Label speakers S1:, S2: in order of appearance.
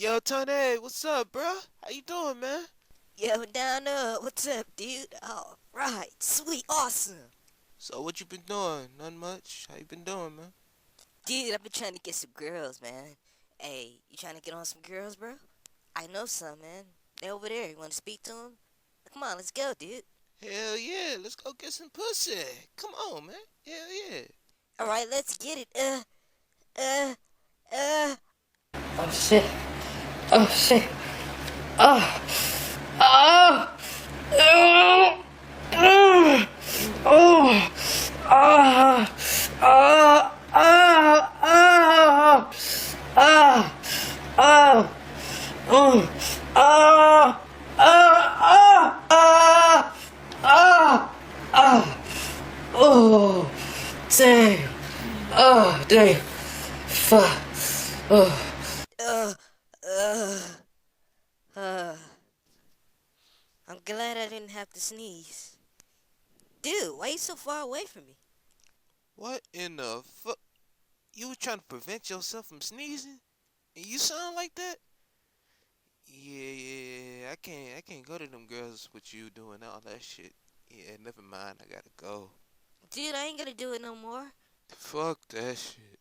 S1: Yo, Tony, what's up, bro? How you doing, man?
S2: Yo, down what's up, dude? All right, sweet, awesome.
S1: So, what you been doing? Nothing much. How you been doing, man?
S2: Dude, I've been trying to get some girls, man. Hey, you trying to get on some girls, bro? I know some, man. They're over there. You want to speak to them? Come on, let's go, dude.
S1: Hell yeah, let's go get some pussy. Come on, man. Hell yeah.
S2: All right, let's get it. Uh, uh.
S3: Oh shit. Oh shit. Oh. Oh. Oh. Oh. Oh. Ah. Ah. Ah. Ah. Ah. Ah. Oh. Ah. Ah. Ah. Ah. Ah. Oh. Damn. Oh, damn. Fuck. Oh.
S2: Uh, uh, uh. I'm glad I didn't have to sneeze. Dude, why you so far away from me?
S1: What in the fuck? You was trying to prevent yourself from sneezing? And you sound like that? Yeah, I can't go to them girls with you doing all that shit. Yeah, never mind, I gotta go.
S2: Dude, I ain't gonna do it no more.
S1: Fuck that shit.